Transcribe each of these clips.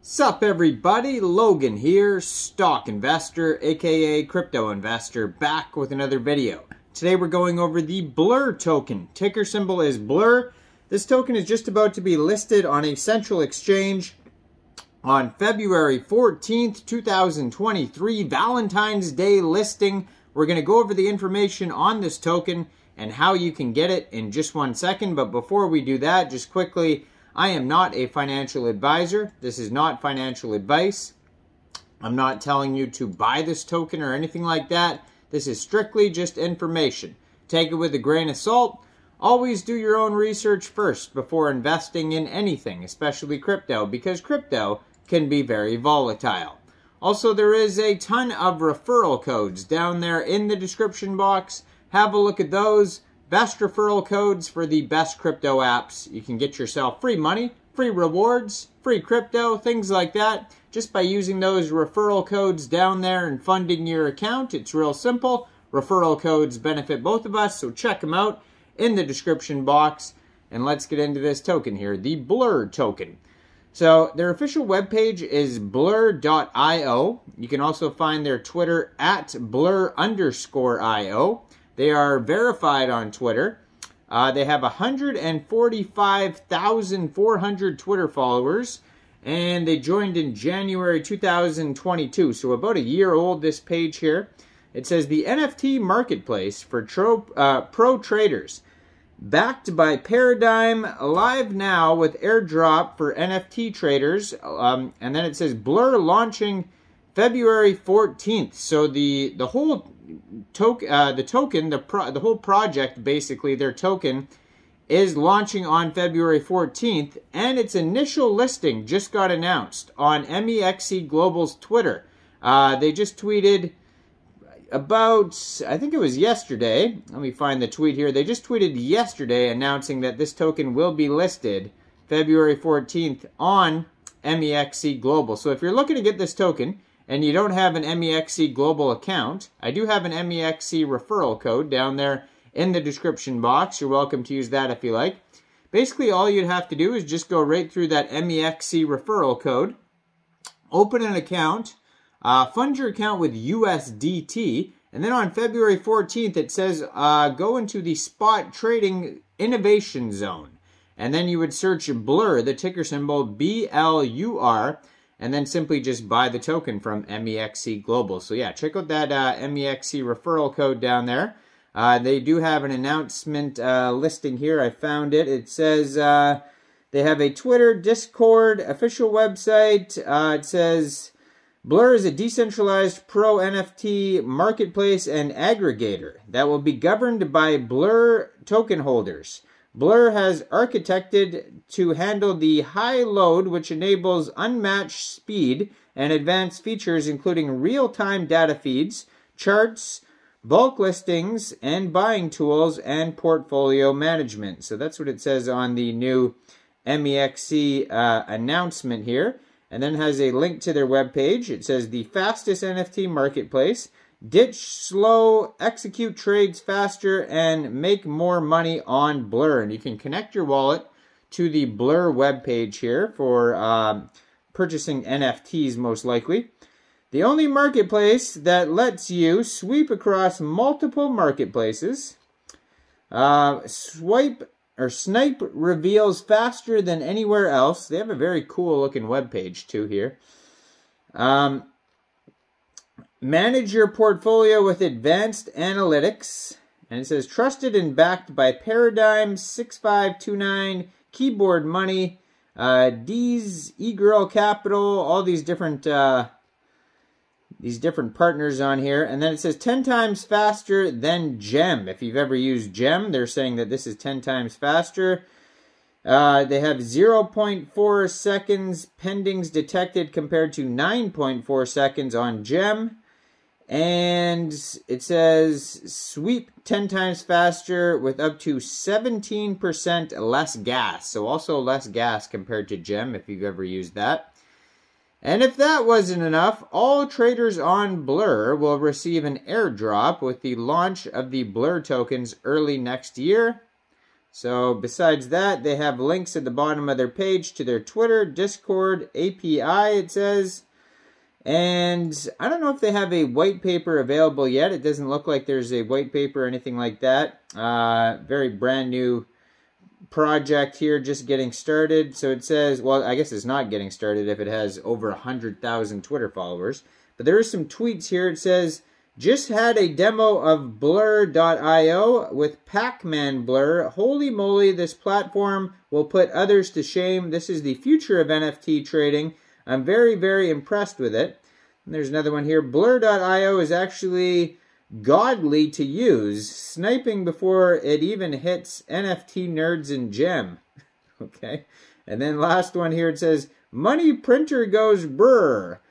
Sup everybody, Logan here, stock investor aka crypto investor, back with another video. Today we're going over the Blur token. Ticker symbol is Blur. This token is just about to be listed on a central exchange on February 14th, 2023, Valentine's Day listing. We're going to go over the information on this token and how you can get it in just 1 second. But before we do that, just quickly, I am not a financial advisor. This is not financial advice. I'm not telling you to buy this token or anything like that. This is strictly just information. Take it with a grain of salt. Always do your own research first before investing in anything, especially crypto, because crypto can be very volatile. Also, there is a ton of referral codes down there in the description box. Have a look at those. Best referral codes for the best crypto apps. You can get yourself free money, free rewards, free crypto, things like that, just by using those referral codes down there and funding your account. It's real simple. Referral codes benefit both of us, so check them out in the description box. And let's get into this token here, the Blur token. So their official webpage is blur.io. You can also find their Twitter at blur_io. They are verified on Twitter. They have 145,400 Twitter followers, and they joined in January 2022, so about a year old, this page here. It says the NFT marketplace for pro traders, backed by Paradigm, live now with airdrop for NFT traders, and then it says Blur launching February 14th. So the whole the whole project, basically their token, is launching on February 14th, and its initial listing just got announced on MEXC Global's Twitter. They just tweeted about, I think it was yesterday. Let me find the tweet here. They just tweeted yesterday announcing that this token will be listed February 14th on MEXC Global. So if you're looking to get this token and you don't have an MEXC Global account, I do have an MEXC referral code down there in the description box. You're welcome to use that if you like. Basically, all you'd have to do is just go right through that MEXC referral code, open an account, fund your account with USDT, and then on February 14th, it says go into the spot trading innovation zone. And then you would search Blur, the ticker symbol BLUR, and then simply just buy the token from MEXC Global. So yeah, check out that MEXC referral code down there. They do have an announcement listing here. I found it. It says they have a Twitter, Discord, official website. It says Blur is a decentralized pro NFT marketplace and aggregator that will be governed by Blur token holders. Blur has architected to handle the high load, which enables unmatched speed and advanced features including real-time data feeds, charts, bulk listings, and buying tools, and portfolio management. So that's what it says on the new MEXC announcement here. And then it has a link to their webpage. It says the fastest NFT marketplace. Ditch slow, execute trades faster, and make more money on Blur. And you can connect your wallet to the Blur webpage here for purchasing NFTs, most likely. The only marketplace that lets you sweep across multiple marketplaces. Snipe reveals faster than anywhere else. They have a very cool looking webpage too here. Manage your portfolio with advanced analytics. And it says trusted and backed by Paradigm, 6529, Keyboard Money, D's, eGirl Capital, all these different partners on here. And then it says 10 times faster than Gem. If you've ever used Gem, they're saying that this is 10 times faster. They have 0.4 seconds pendings detected compared to 9.4 seconds on Gem. And it says sweep 10 times faster with up to 17% less gas. So also less gas compared to Gem if you've ever used that. And if that wasn't enough, all traders on Blur will receive an airdrop with the launch of the Blur tokens early next year. So besides that, they have links at the bottom of their page to their Twitter, Discord, API, it says. And I don't know if they have a white paper available yet. It doesn't look like there's a white paper or anything like that. Very brand new project here, just getting started. So it says, well, I guess it's not getting started if it has over 100,000 Twitter followers. But there are some tweets here. It says, just had a demo of Blur.io with Pac-Man Blur. Holy moly, this platform will put others to shame. This is the future of NFT trading. I'm very, very impressed with it. And there's another one here. Blur.io is actually godly to use, sniping before it even hits NFT nerds in gem. Okay. And then last one here, it says, money printer goes brr.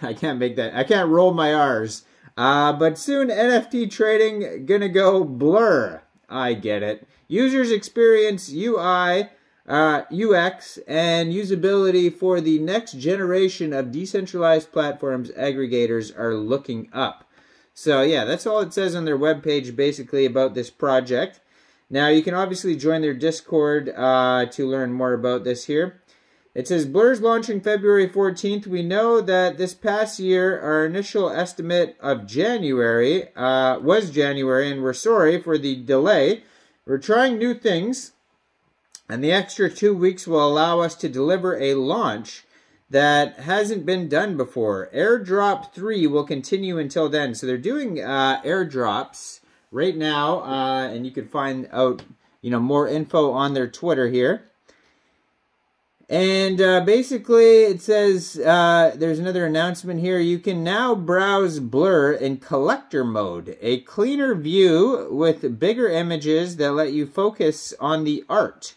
I can't make that. I can't roll my R's. But soon NFT trading gonna go blur. I get it. Users experience UI, UX, and usability for the next generation of decentralized platforms aggregators are looking up. So yeah, that's all it says on their webpage basically about this project. Now you can obviously join their Discord to learn more about this here. It says, Blur's launching February 14th. We know that this past year, our initial estimate of January was January, and we're sorry for the delay. We're trying new things, and the extra 2 weeks will allow us to deliver a launch that hasn't been done before. Airdrop 3 will continue until then. So they're doing airdrops right now, and you can find out, more info on their Twitter here. And basically, it says, there's another announcement here. You can now browse Blur in collector mode, a cleaner view with bigger images that let you focus on the art.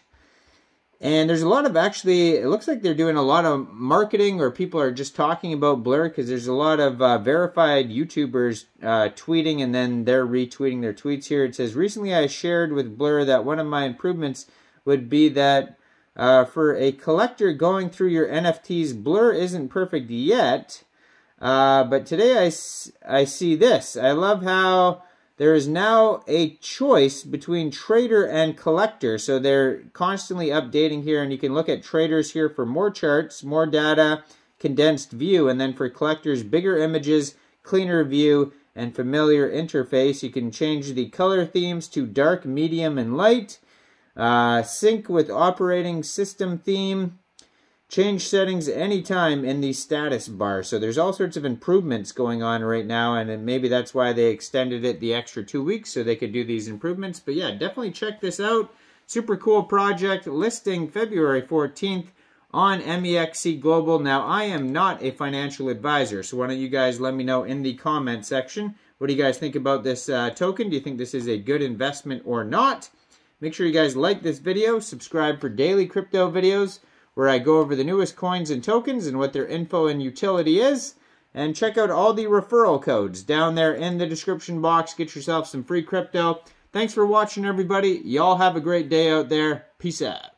And there's a lot of it looks like they're doing a lot of marketing, or people are just talking about Blur, because there's a lot of verified YouTubers tweeting, and then they're retweeting their tweets here. It says, recently I shared with Blur that one of my improvements would be that for a collector going through your NFTs, Blur isn't perfect yet, but today I see this. I love how there is now a choice between trader and collector. So they're constantly updating here, and you can look at traders here for more charts, more data, condensed view, and then for collectors, bigger images, cleaner view, and familiar interface. You can change the color themes to dark, medium, and light. Sync with operating system theme. Change settings anytime in the status bar. So there's all sorts of improvements going on right now, and maybe that's why they extended it the extra 2 weeks so they could do these improvements. But yeah, definitely check this out. Super cool project, listing February 14th on MEXC Global. Now, I am not a financial advisor, so why don't you guys let me know in the comment section. What do you guys think about this token? Do you think this is a good investment or not? Make sure you guys like this video, subscribe for daily crypto videos where I go over the newest coins and tokens and what their info and utility is. And check out all the referral codes down there in the description box. Get yourself some free crypto. Thanks for watching, everybody. Y'all have a great day out there. Peace out.